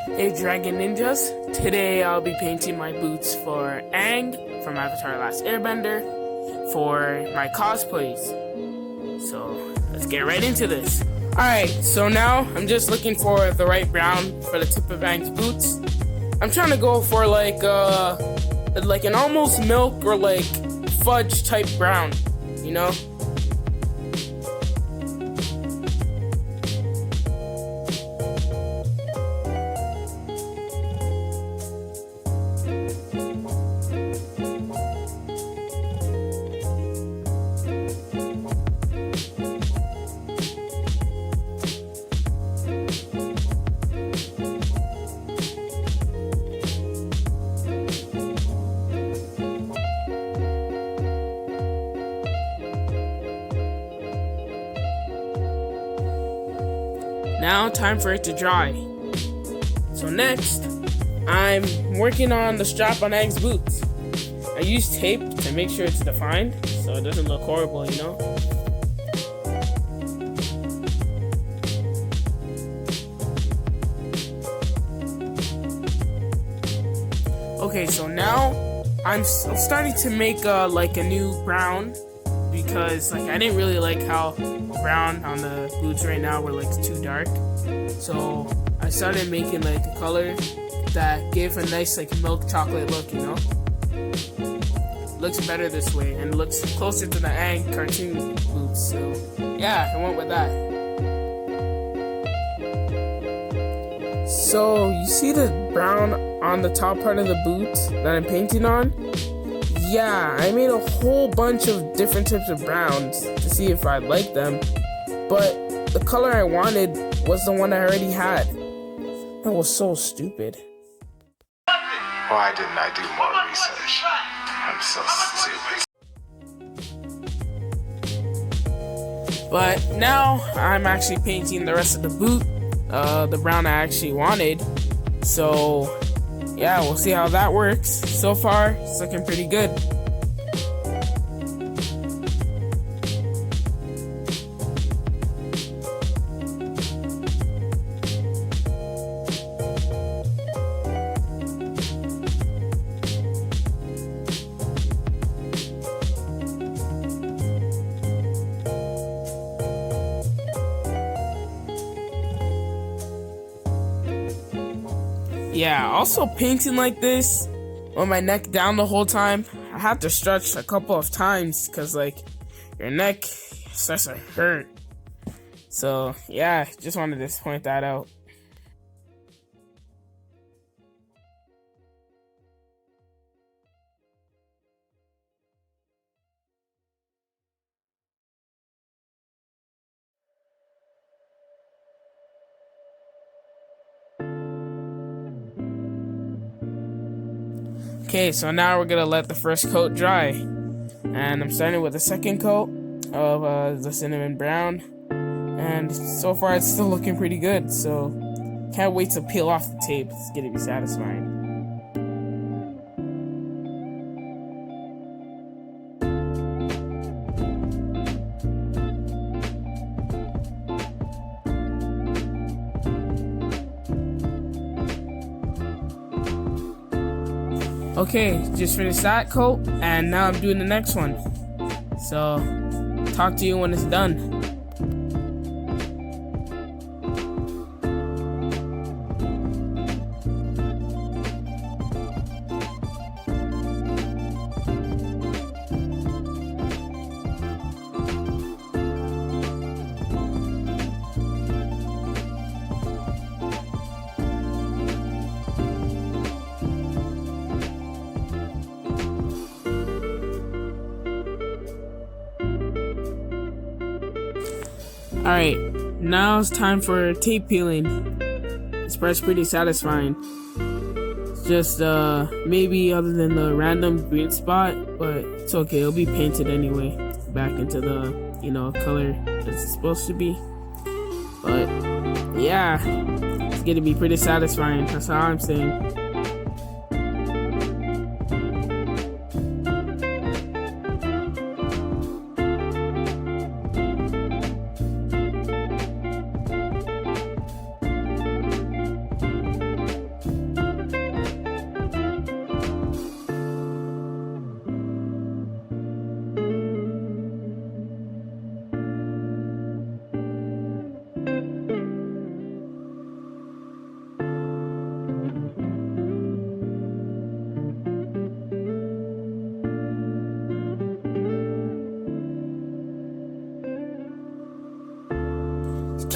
Hey Dragon Ninjas, today I'll be painting my boots for Aang from Avatar Airbender for my cosplays. So let's get right into this. Alright, so now I'm just looking for the right brown for the tip of Aang's boots. I'm trying to go for like an almost milk or like fudge type brown, you know? Now time for it to dry. So next, I'm working on the strap on Aang's boots. I use tape to make sure it's defined so it doesn't look horrible, you know? Okay, so now I'm starting to make like a new brown because like I didn't really like how brown on the boots right now were like too dark. So I started making like a color that gave a nice like milk chocolate look, you know? Looks better this way and looks closer to the Aang cartoon boots. So yeah, I went with that. So you see the brown on the top part of the boots that I'm painting on? Yeah, I made a whole bunch of different types of browns to see if I liked them, but the color I wanted was the one I already had. That was so stupid. Why didn't I do more research? I'm so stupid. But now I'm actually painting the rest of the boot, the brown I actually wanted. So yeah, we'll see how that works. So far, it's looking pretty good. Yeah, also painting like this with my neck down the whole time, I have to stretch a couple of times because like your neck starts to hurt. So yeah, just wanted to point that out. Okay, so now we're gonna let the first coat dry, and I'm starting with the second coat of the cinnamon brown, and so far it's still looking pretty good, so can't wait to peel off the tape. It's gonna be satisfying. Okay, just finished that coat, and now I'm doing the next one. So, talk to you when it's done. Alright, now it's time for tape peeling. This part's pretty satisfying. It's just maybe other than the random green spot, but it's okay, it'll be painted anyway back into the, you know, color that it's supposed to be. But yeah, it's gonna be pretty satisfying, that's all I'm saying.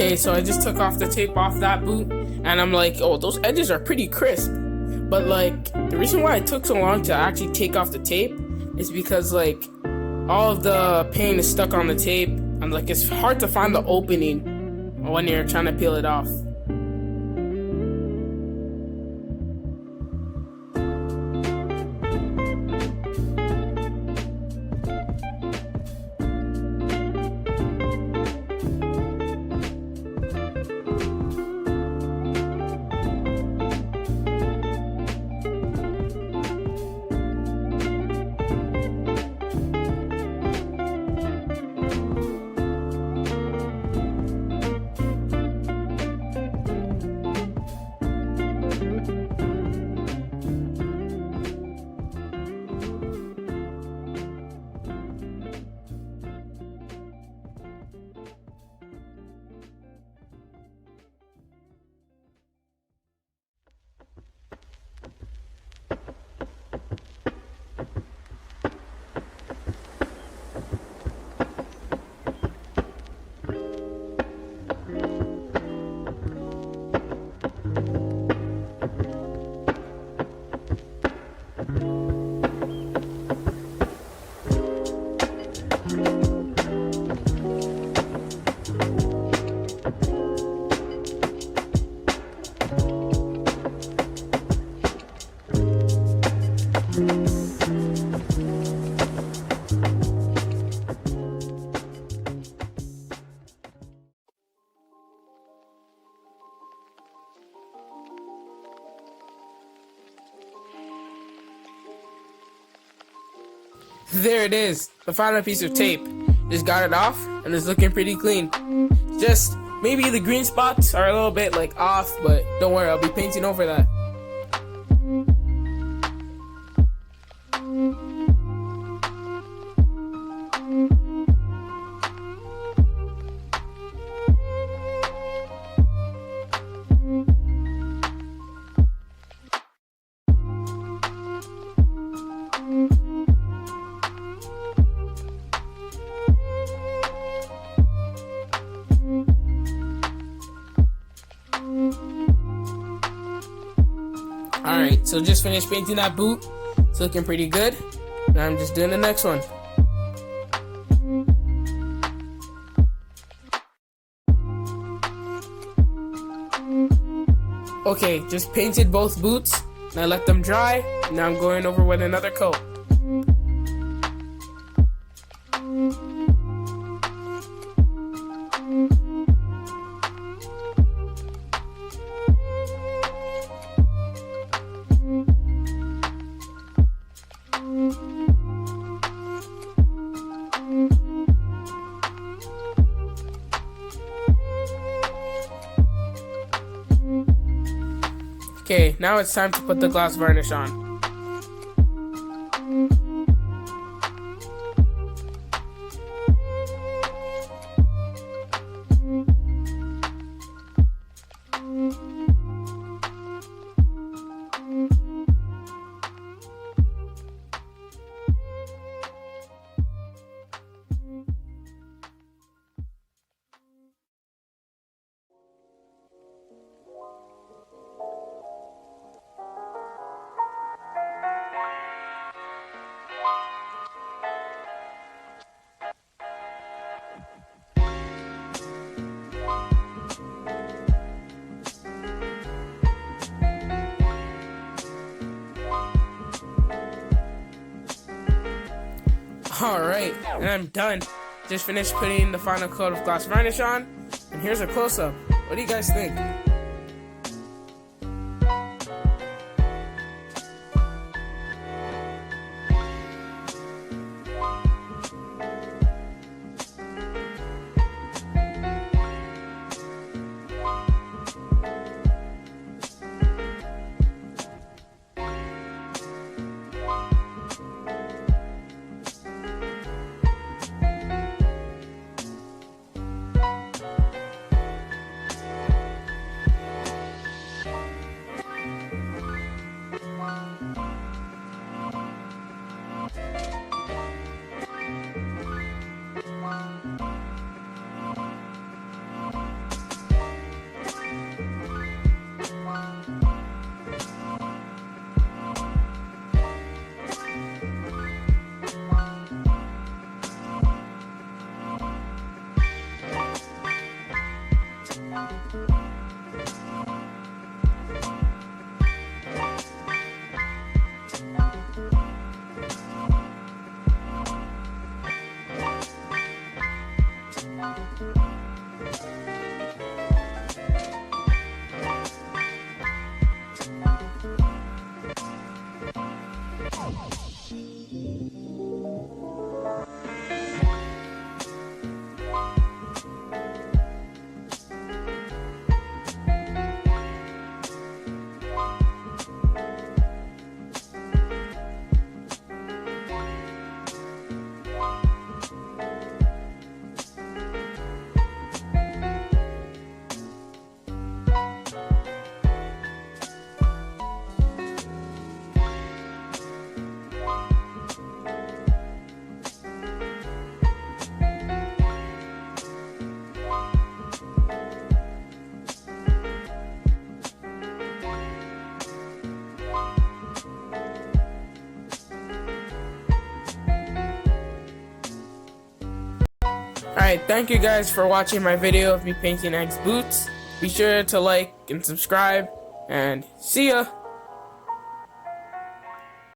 Okay, so I just took off the tape off that boot, and I'm like, oh, those edges are pretty crisp. But like, the reason why it took so long to actually take off the tape is because like all of the paint is stuck on the tape, and like it's hard to find the opening when you're trying to peel it off. There it is, the final piece of tape. Just got it off, and it's looking pretty clean. Just maybe the green spots are a little bit like off, but don't worry, I'll be painting over that. Alright, so just finished painting that boot. It's looking pretty good. Now I'm just doing the next one. Okay, just painted both boots. Now let them dry. Now I'm going over with another coat. Okay, now it's time to put the gloss varnish on. Alright, and I'm done. Just finished putting the final coat of gloss varnish on, and here's a close-up. What do you guys think? Alright, thank you guys for watching my video of me painting Aang's boots. Be sure to like and subscribe, and see ya!